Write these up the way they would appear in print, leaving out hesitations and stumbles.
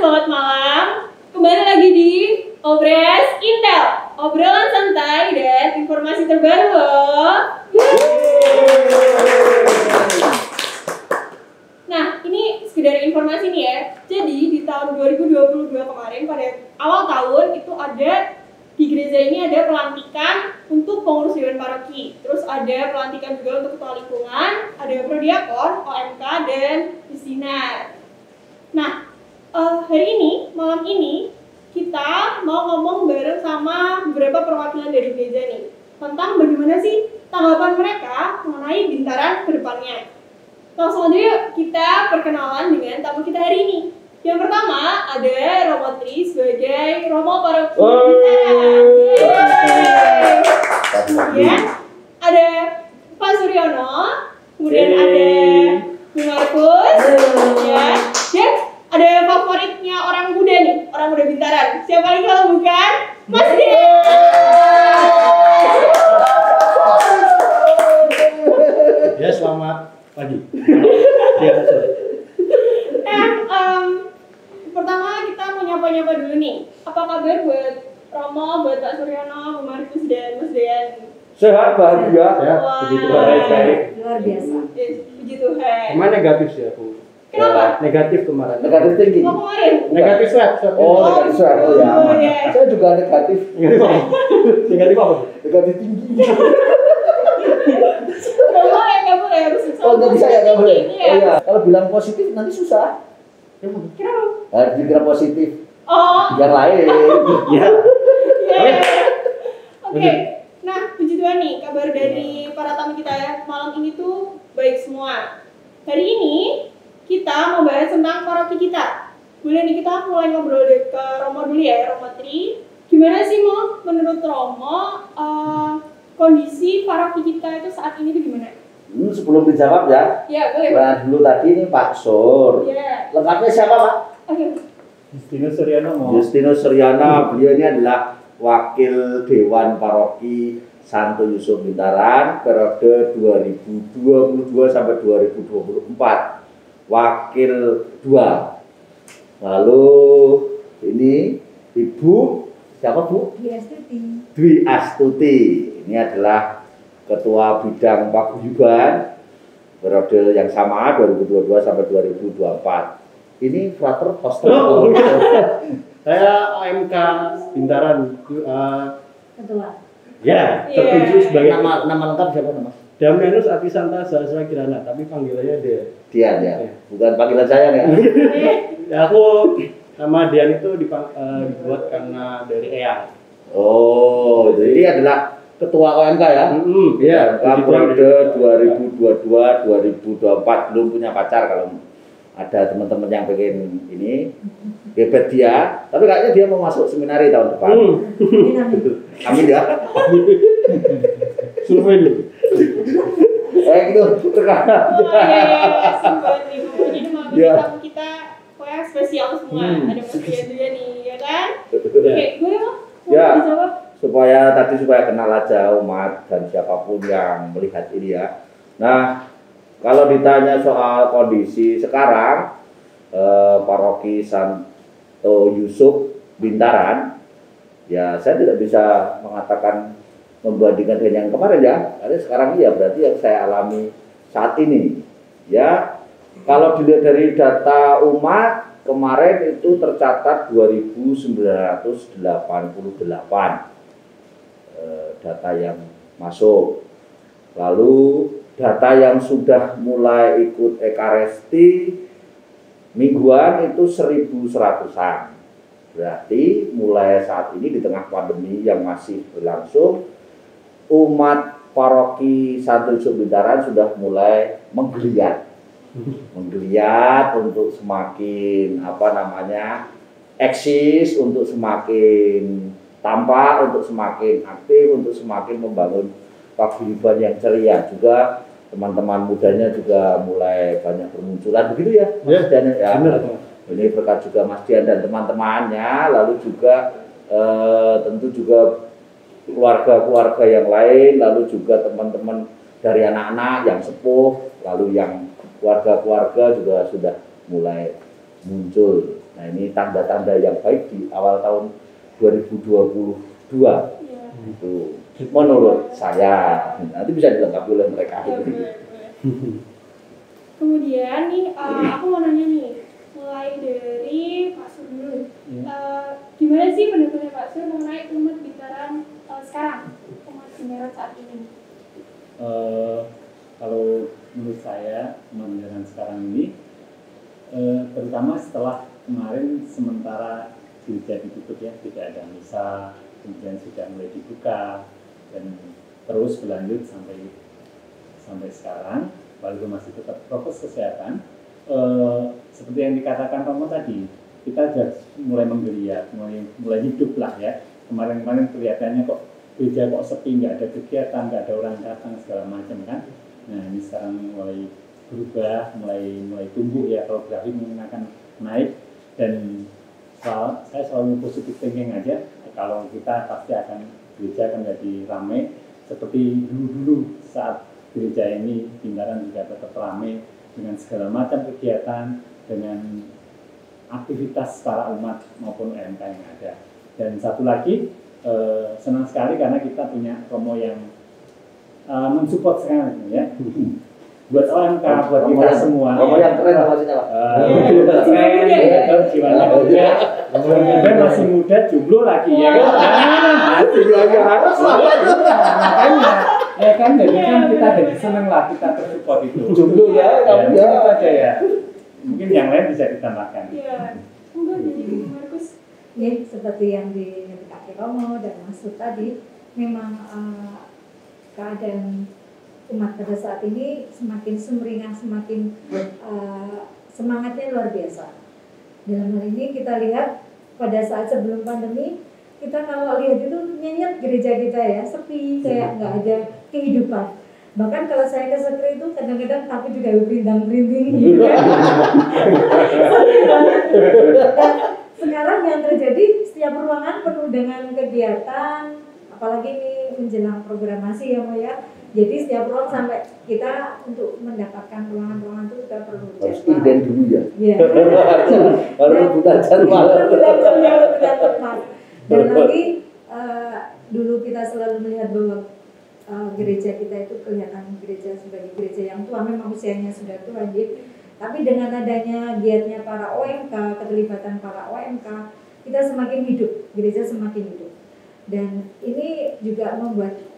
selamat malam. Kembali lagi di Obres Intel, obrolan santai dan informasi terbaru loh. Nah, ini sekedar informasi nih ya. Jadi di tahun 2022 kemarin, pada awal tahun itu ada di gereja ini ada pelantikan untuk pengurus dewan paroki. Terus ada pelantikan juga untuk ketua lingkungan, ada prodiakon, OMK, dan pisinar. Nah, hari ini, malam ini, kita mau ngomong bareng sama beberapa perwakilan dari gereja nih tentang bagaimana sih tanggapan mereka mengenai Bintaran ke depannya. Langsung aja yuk kita perkenalan dengan tamu kita hari ini. Yang pertama ada Romo Tri sebagai Romo Paroki Bintaran. Kemudian ada Pak Suryono, kemudian ada Bu Markus, ya. Dan ada favoritnya orang muda nih, orang muda Bintaran. Siapa lagi kalau bukan Mas Dia? Ya, selamat pagi. Pertama kita mau nyapa-nyapa dulu nih. Apa kabar buat Romo, buat Pak Suryono, Bu Markus, dan Mas Dean? Sehat, bahagia. Sehat, puji Tuhan. Baik. Luar biasa. Puji Tuhan. Kemarin negatif sih aku. Kenapa? Negatif kemarin. Negatif tinggi. Oh, kemarin? Negatif swab. Oh, negatif swab. Oh, ya. Oh, ya. Saya juga negatif. Negatif apa? Negatif tinggi. Nggak boleh, harus Oh, nggak bisa ya, nggak boleh. Iya. Oh ya, kalau bilang positif nanti susah. Kenapa? Harus dikira positif. Oh, Yang lain. Ya. iya. Oke. Nah, puji Tuhan nih, kabar dari para tamu kita ya. Malam ini tuh baik semua. Hari ini kita mau bahas tentang paroki kita. Boleh nih kita mulai ngobrol ke Romo dulu ya, Romo Tri. Gimana sih Mo, menurut Romo, kondisi paroki kita itu saat ini tuh gimana? Sebelum dijawab ya. Ya, boleh. Nah, dulu tadi ini Pak Sur. Ya. Lengkapnya siapa, Pak? Oke. Justinus Suryono mau. Justinus Suryana. Beliau ini adalah Wakil Dewan Paroki Santo Yusuf Bintaran periode 2022 sampai 2024. Wakil 2. Lalu ini Ibu siapa, Bu? Dwi Astuti. Ini adalah Ketua Bidang Paguyuban periode yang sama 2022 sampai 2024. Ini frater hoster. Saya AMK Bintaran. Ketua. Ya, tertuju sebagai Nama lengkap siapa, Mas? Damianus Atisanta Sahasra Kirana, tapi panggilannya dia. Dian ya. Bukan panggilan saya ya. Ya, aku nama Dian itu dibuat karena dari Eyang. Oh, jadi ini adalah Ketua OMK ya? Iya. Periode 2022-2024 belum punya pacar. Kalau ada teman-teman yang pengen ini, hebat dia. Tapi kayaknya dia mau masuk seminari tahun depan. Amin ya. Survei dulu. Gitu. Terkadang. Jadi malam kita pokoknya spesial semua. Ada Mas Dian juga nih, ya kan? Oke, boleh Mo? Ya. Mau dijawab? Supaya kenal aja umat dan siapapun yang melihat ini ya. Nah, kalau ditanya soal kondisi sekarang Paroki Santo Yusuf Bintaran, ya saya tidak bisa mengatakan membandingkan dengan yang kemarin ya. Karena sekarang ya berarti yang saya alami saat ini. Ya, kalau dilihat dari data umat kemarin itu tercatat 2.988 data yang masuk. Lalu data yang sudah mulai ikut Ekaresti mingguan itu 1.100-an. Berarti mulai saat ini di tengah pandemi yang masih berlangsung, umat Paroki Santo Yusuf Bintaran sudah mulai menggeliat untuk semakin eksis, untuk semakin tampak, untuk semakin aktif, untuk semakin membangun paguyuban yang ceria. Juga teman-teman mudanya juga mulai banyak bermunculan, begitu ya Mas Dian ya. Ini berkat juga Mas Dian dan teman-temannya, lalu juga tentu juga keluarga-keluarga yang lain, lalu juga teman-teman dari anak-anak yang sepuh, lalu yang keluarga-keluarga juga sudah mulai muncul. Nah ini tanda-tanda yang baik di awal tahun 2022 Iya. itu menurut saya. Nanti bisa dilengkapi oleh mereka. Iya, boleh. Kemudian nih, aku mau nanya nih, mulai dari Pak Sur dulu. Gimana sih pendapat Pak Sur mengenai umat Bintara sekarang, umat Bintara saat ini? Kalau menurut saya umat Bintara sekarang ini, terutama setelah kemarin sementara gereja ditutup ya, tidak ada misa, kemudian sudah mulai dibuka dan terus berlanjut sampai sekarang, walaupun masih tetap prokes kesehatan. Seperti yang dikatakan Romo tadi, kita sudah mulai menggeliat, mulai hidup lah ya. Kemarin kelihatannya kok gereja kok sepi, nggak ada kegiatan, nggak ada orang datang segala macam kan. Nah ini sekarang mulai berubah, mulai tumbuh ya, kalau grafik mungkin akan naik. Dan saya selalu positif thinking aja, kalau kita pasti gereja akan jadi ramai seperti dulu saat gereja ini Bintaran juga tetap ramai dengan segala macam kegiatan, dengan aktivitas para umat maupun UMK yang ada. Dan satu lagi, senang sekali karena kita punya Romo yang mensupport sekali ya. Buat OMK, buat kita semua. Romo yang keren maksudnya Pak. Keren, jiwanya muda. Kemudian masih muda, jomblo lagi ya kan. Harus lah. Makanya, ya kan, jadi kan kita jadi seneng lah, kita tersupport itu. Jomblo ya, kamu ya. Itu aja ya. Mungkin yang lain bisa ditambahkan. Iya, enggak jadi Markus. Ya, seperti yang dikatakan Romo dan Masud tadi, memang keadaan umat pada saat ini semakin sumringah, semakin semangatnya luar biasa. Dalam hal ini kita lihat pada saat sebelum pandemi, kita kalau lihat itu nyenyet gereja kita ya, sepi, kayak nggak ada kehidupan. Bahkan kalau saya ke sekre itu kadang-kadang takut juga berindang-berinding gitu kan. Dan sekarang yang terjadi, setiap ruangan penuh dengan kegiatan, apalagi ini menjelang programasi ya Mo ya. Jadi setiap ruang sampai kita untuk mendapatkan ruangan-ruangan itu kita perlu Harus inden dulu ya. Iya. Harus rebutan jadwal. Rebutan tempat. Dan lagi dulu kita selalu melihat bahwa gereja kita itu kelihatan gereja sebagai gereja yang tua, memang usianya sudah tua gitu. Tapi dengan adanya giatnya para OMK, keterlibatan para OMK, kita semakin hidup, gereja semakin hidup. Dan ini juga membuat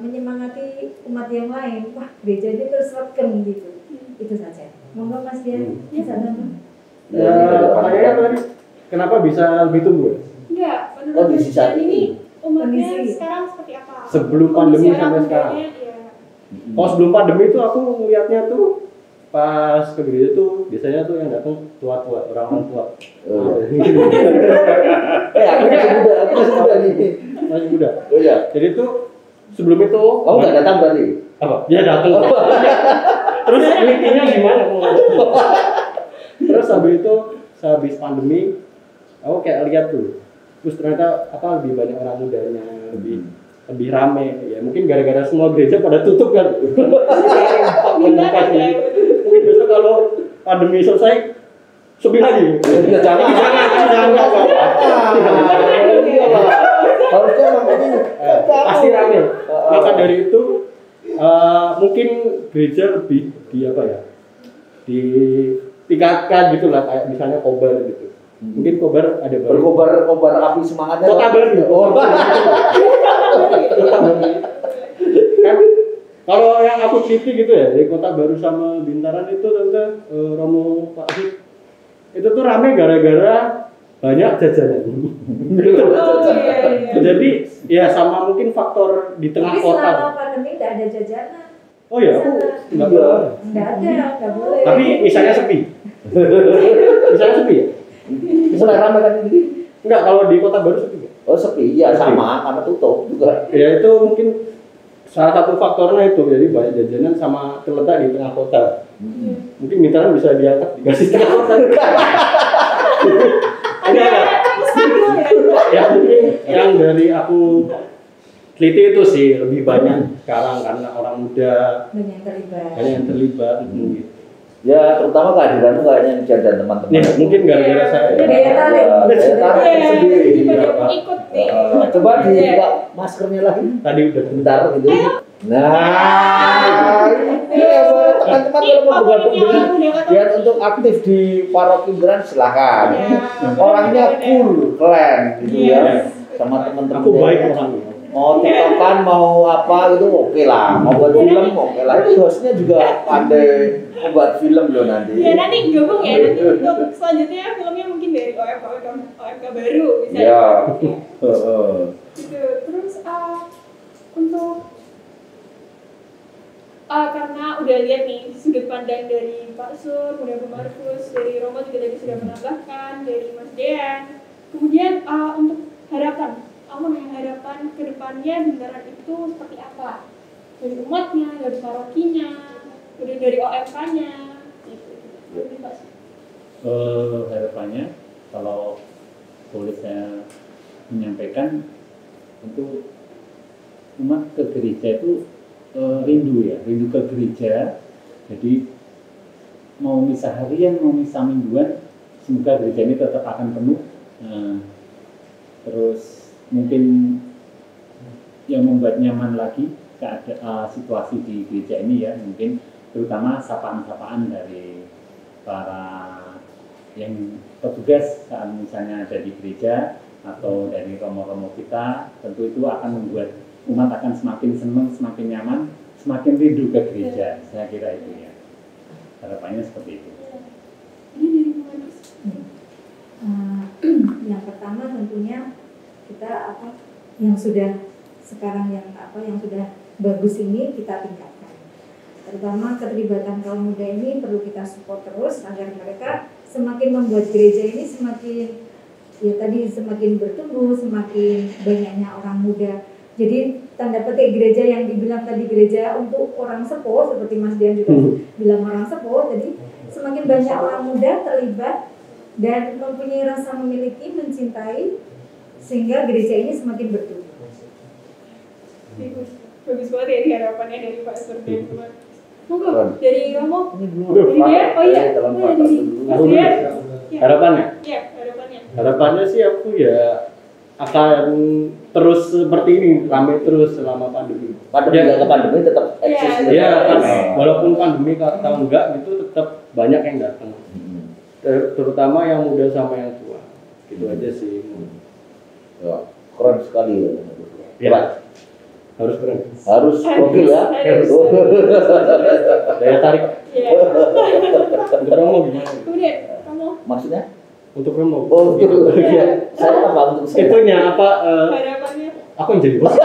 menyemangati umat yang lain. Wah, gereja ini terus reken gitu. Itu saja. Monggo Mas Dian, bisa nambah. Pertanyaannya tadi, kenapa bisa lebih tumbuh? Enggak, menurut Kondisi Mas saat Dian ini umatnya Kondisi. sekarang seperti apa? Sebelum pandemi Kondisi sampai anak sekarang. mudanya, iya. Kalau sebelum pandemi itu aku ngeliatnya tuh pas ke gereja tuh biasanya tuh yang datang tua-tua, orang tua. Aku masih muda nih. Masih muda. Oh ya. Jadi tuh sebelum itu Kamu nggak datang berarti? apa? Dia datang. Terus intinya gimana? Terus habis pandemi, aku kayak lihat tuh. Terus ternyata lebih banyak orang mudanya, lebih rame. Ya mungkin gara-gara semua gereja pada tutup kan. Mindaran ya. Mungkin besok kalau pandemi selesai sepi lagi. Jangan. Harusnya makanya Pasti rame. Maka dari itu mungkin gereja lebih ditingkatkan gitulah, kayak misalnya kobar gitu. Mungkin kobar ada baru. berkobar api semangatnya. Kota baru. Kota baru. Kan kalau yang aku teliti gitu ya, dari Kota Baru sama Bintaran itu tante Romo Pak Hid, itu tuh rame gara-gara banyak jajanan. Iya. Jadi ya sama mungkin faktor di tengah Tapi kota. selama pandemi tidak ada jajanan. Oh ya, aku nggak Iya. tahu. Nggak ada, nggak boleh. Tapi misalnya sepi. Misalnya sepi ya? Mulai ramai kan ini. Enggak, kalau di Kota Baru sepi ya? Oh sepi, ya sama karena tutup juga. Ya itu mungkin salah satu faktornya itu, jadi banyak jajanan sama terletak di tengah kota. Mungkin Bintaran bisa diangkat dikasih tengah kota. Ada. Ya mungkin yang dari aku teliti itu sih lebih banyak sekarang karena orang muda banyak yang terlibat. banyak yang terlibat mungkin. Ya, terutama kehadiranmu kayaknya Nijan dan teman-teman. Ya, mungkin gara-gara saya. Daya tarik. Daya tarik Iya, sendiri. jadi banyak pengikut nih. Coba Iya. dibuka maskernya lagi. Tadi udah Bentar gitu. Nah, ini ya buat teman-teman kalau mau bergabung dengan Dian untuk aktif di Paroki Bintaran silahkan. Iya. Orangnya cool, keren gitu ya. Sama teman-teman. aku baik orangnya. Mau tiktokan, mau apa gitu oke lah. Mau buat film oke lah. Ini hostnya juga pandai membuat film loh nanti. Ya nanti gabung ya, nanti untuk selanjutnya filmnya mungkin dari OMK baru bisa. Iya. Gitu. Terus untuk karena udah lihat nih sudut pandang dari Pak Sur, kemudian Pak Markus, dari Romo juga tadi sudah menambahkan, dari Mas Dean. Kemudian untuk harapan, harapan kedepannya Bintaran itu seperti apa? Dari umatnya, dari parokinya, kemudian dari OMK-nya. Gitu. Pak Sur. Harapannya kalau boleh saya menyampaikan, untuk umat ke gereja itu rindu ke gereja. Jadi mau misa harian, mau misa mingguan, semoga gereja ini tetap akan penuh. Terus mungkin yang membuat nyaman lagi keadaan situasi di gereja ini ya, mungkin terutama sapaan-sapaan dari para yang petugas saat misalnya ada di gereja atau dari romo-romo kita, tentu itu akan membuat umat akan semakin senang, semakin nyaman, semakin rindu ke gereja. Saya kira itu ya, harapannya seperti itu. Ini dari Markus. Yang pertama tentunya kita yang sudah sekarang yang sudah bagus ini kita tingkatkan. Terutama keterlibatan kaum muda ini perlu kita support terus agar mereka semakin membuat gereja ini semakin bertumbuh, semakin banyaknya orang muda. Jadi tanda petik gereja yang dibilang tadi gereja untuk orang sepuh, seperti Mas Dian juga bilang orang sepuh, jadi semakin banyak orang muda terlibat dan mempunyai rasa memiliki, mencintai, sehingga gereja ini semakin bertumbuh. Bagus banget ya harapannya dari Pak Sur dan teman. Monggo Keren. dari Romo. Ini belum Dari dia? Oh iya. dalam Oh, fakta dari dulu. Mas Dian. Ya. Harapannya? Iya, harapannya. Harapannya sih aku ya akan terus seperti ini, ramai terus selama pandemi. Pandemi Ya. ke pandemi tetap eksis. Iya. Ya, kan, Nah. walaupun pandemi atau enggak gitu tetap banyak yang datang. Terutama yang muda sama yang tua. Gitu aja sih. Ya, keren sekali ya. Ya. Pak, Harus keren. harus oke ya. Harus. Daya tarik. Iya. Untuk Romo gimana? Kemudian kamu Maksudnya? Untuk Romo. Oh, Gitu. iya. Saya apa untuk saya? Itunya apa? harapannya. Aku yang jadi bos.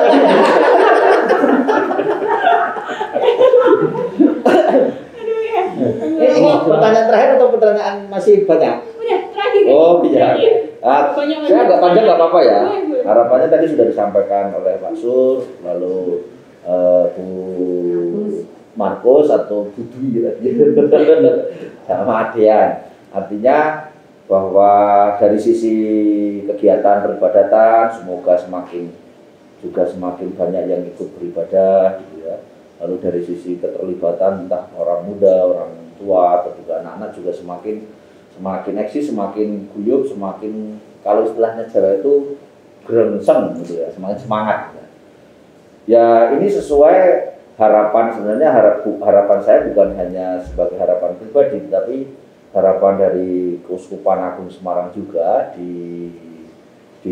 Aduh ya. Ini pertanyaan terakhir atau pertanyaan masih banyak? Udah terakhir. Oh iya. Banyak Saya agak panjang nggak apa-apa ya. Boleh, boleh. Harapannya tadi sudah disampaikan oleh Pak Sur, lalu Bu Markus atau Bu Dwi sama Adian. Artinya bahwa dari sisi kegiatan peribadatan semoga semakin banyak yang ikut beribadah gitu ya. Lalu dari sisi keterlibatan entah orang muda, orang tua atau juga anak-anak juga semakin eksis, semakin guyup, semakin kalau istilahnya Jawa itu grengseng gitu ya, semakin semangat. Ya ini sesuai harapan, sebenarnya harapan saya bukan hanya sebagai harapan pribadi, tapi harapan dari Keuskupan Agung Semarang juga di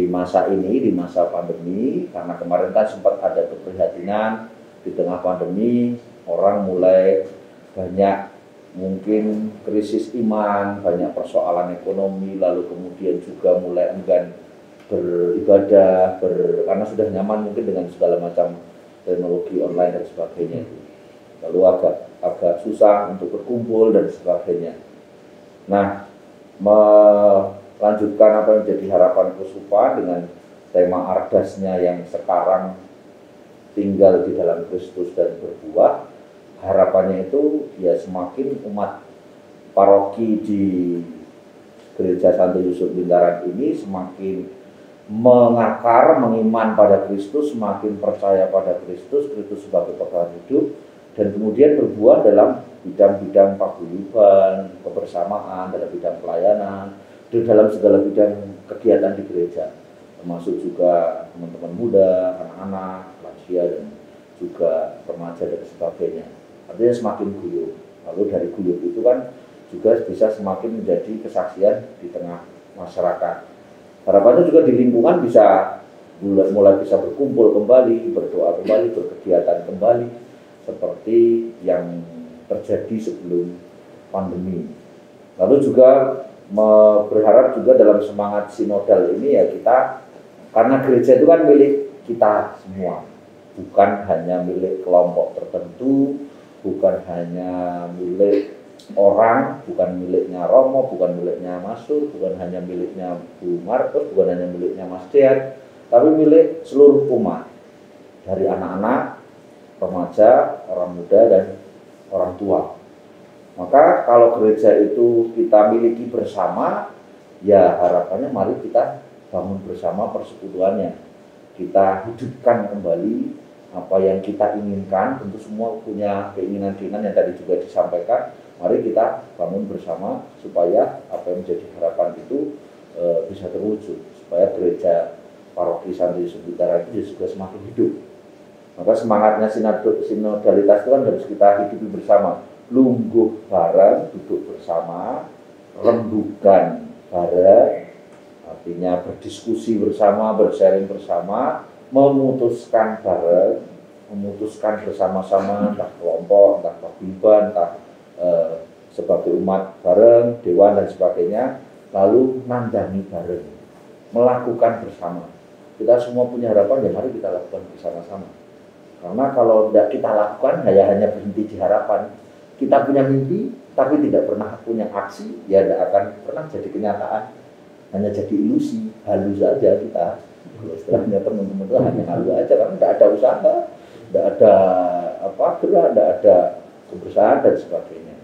masa ini, di masa pandemi, karena kemarin kan sempat ada keprihatinan di tengah pandemi, orang mulai banyak mungkin krisis iman, banyak persoalan ekonomi, lalu kemudian juga mulai enggan beribadah, karena sudah nyaman mungkin dengan segala macam teknologi online dan sebagainya itu. Lalu agak susah untuk berkumpul dan sebagainya. Nah, melanjutkan apa yang menjadi harapan Keuskupan dengan tema Ardasnya yang sekarang tinggal di dalam Kristus dan berbuah, harapannya itu ya semakin umat paroki di Gereja Santo Yusuf Bintaran ini semakin mengakar, mengiman pada Kristus, semakin percaya pada Kristus sebagai pegangan hidup, dan kemudian berbuah dalam bidang-bidang paguyuban, kebersamaan, dalam bidang pelayanan, di dalam segala bidang kegiatan di gereja, termasuk juga teman-teman muda, anak-anak, lansia, dan juga remaja dan sebagainya. Artinya semakin guyup. Lalu dari guyup itu kan juga bisa semakin menjadi kesaksian di tengah masyarakat. Harapannya juga di lingkungan bisa mulai bisa berkumpul kembali, berdoa kembali, berkegiatan kembali seperti yang terjadi sebelum pandemi. Lalu juga berharap juga dalam semangat sinodal ini ya kita, karena gereja itu kan milik kita semua, bukan hanya milik kelompok tertentu, bukan hanya milik orang, bukan miliknya Romo, bukan miliknya Mas Sur, bukan hanya miliknya Bu Markus, bukan hanya miliknya Mas Dean, tapi milik seluruh umat, dari anak-anak, remaja, orang muda, dan orang tua. Maka kalau gereja itu kita miliki bersama, ya harapannya mari kita bangun bersama persekutuannya. Kita hidupkan kembali apa yang kita inginkan. Tentu semua punya keinginan-keinginan yang tadi juga disampaikan. Mari kita bangun bersama supaya apa yang menjadi harapan itu bisa terwujud. Supaya gereja paroki Santo Yusuf Bintara itu juga semakin hidup. Maka semangatnya sinodalitas itu kan harus kita hidupi bersama. Lungguh bareng, duduk bersama, rembukan bareng, artinya berdiskusi bersama, bersharing bersama, memutuskan bareng, memutuskan bersama-sama, entah kelompok, entah paguyuban, entah sebagai umat bareng, dewan dan sebagainya, lalu nandani bareng, melakukan bersama. Kita semua punya harapan, ya mari kita lakukan bersama-sama. Karena kalau tidak kita lakukan, hanya berhenti di harapan. Kita punya mimpi, tapi tidak pernah punya aksi, ya tidak akan pernah jadi kenyataan. Hanya jadi ilusi, halu saja kita. Kalau istilahnya teman-teman itu hanya halu aja, karena tidak ada usaha, tidak ada gerak, tidak ada kebersamaan dan sebagainya.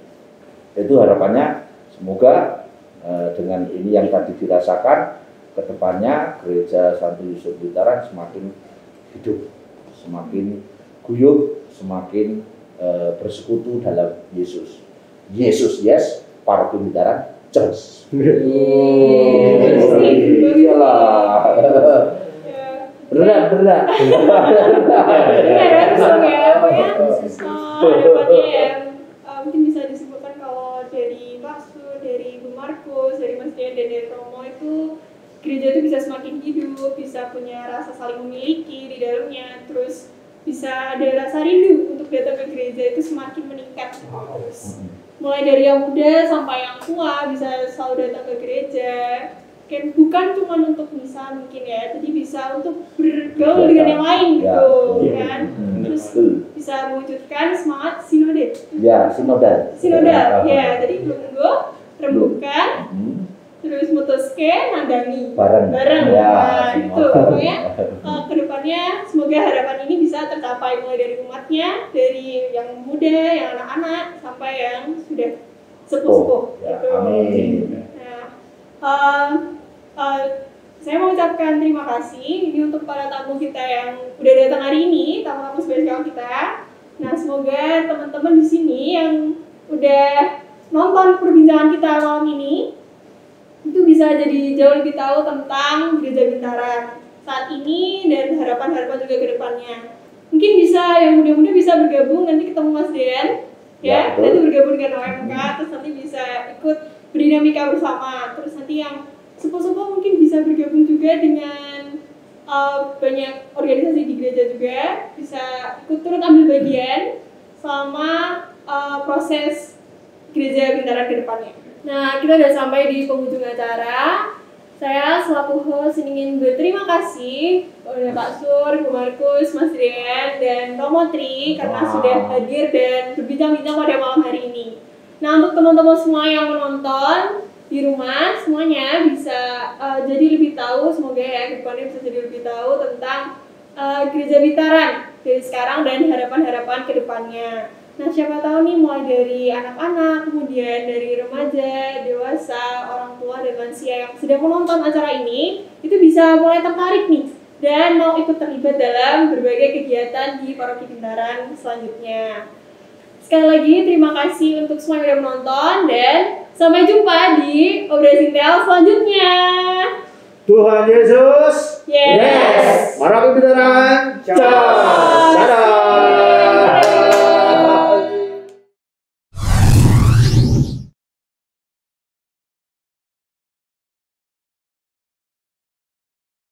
Itu harapannya, semoga dengan ini yang tadi dirasakan, kedepannya gereja Santo Yusuf Bintara semakin hidup, semakin guyup, semakin bersekutu dalam Yesus. Yesus yes, paroki Bintara jos. Iyalah. Berat. Harapannya ya mungkin bisa disebutkan kalau dari Pak Sur, dari Bu Markus, dari Mas Dean dan dari Romo itu gereja itu bisa semakin hidup, bisa punya rasa saling memiliki di dalamnya, terus bisa ada rasa rindu untuk datang ke gereja itu semakin meningkat terus. Mulai dari yang muda sampai yang tua bisa selalu datang ke gereja. Kan bukan cuma untuk misa mungkin ya, jadi bisa untuk bergaul dengan yang lain gitu kan. Terus bisa mewujudkan semangat sinode. Ya, sinodal. Ya, jadi rembukan, terus mutuske, nandani bareng. Ya, Nah, itu pokoknya kedepannya semoga harapan ini bisa tercapai mulai dari umatnya, dari yang muda, yang anak-anak, sampai yang sudah sepuh-sepuh. Ya, gitu. amin. Saya mau ucapkan terima kasih ini untuk para tamu kita yang udah datang hari ini, tamu-tamu spesial kita. Nah, semoga teman-teman di sini yang udah nonton perbincangan kita malam ini itu bisa jadi jauh lebih tahu tentang Gereja Bintara saat ini dan harapan-harapan juga ke depannya. Mungkin bisa yang muda-muda bisa bergabung nanti ketemu Mas Dean ya, nanti bergabung dengan OMK, terus nanti bisa ikut berdinamika bersama. Terus nanti yang sepuh-sepuh mungkin bisa bergabung juga dengan banyak organisasi di gereja juga, bisa ikut turut ambil bagian selama proses Gereja Bintara ke depannya. Nah, kita udah sampai di penghujung acara. Saya selaku host ingin berterima kasih kepada Pak Sur, Bu Markus, Mas Dean, dan Romo Tri karena sudah hadir dan berbincang-bincang pada malam hari ini. Nah, untuk teman-teman semua yang menonton di rumah, semuanya bisa jadi lebih tahu, semoga ya ke depannya bisa jadi lebih tahu tentang Gereja Bintara dari sekarang dan harapan-harapan ke depannya. Nah, siapa tahu nih mulai dari anak-anak, kemudian dari remaja, dewasa, orang tua, dan lansia yang sedang menonton acara ini, itu bisa mulai tertarik nih dan mau ikut terlibat dalam berbagai kegiatan di Paroki Bintaran selanjutnya. Sekali lagi terima kasih untuk semua yang udah menonton dan sampai jumpa di Obras Intel selanjutnya. Tuhan Yesus. Yes. Mari kita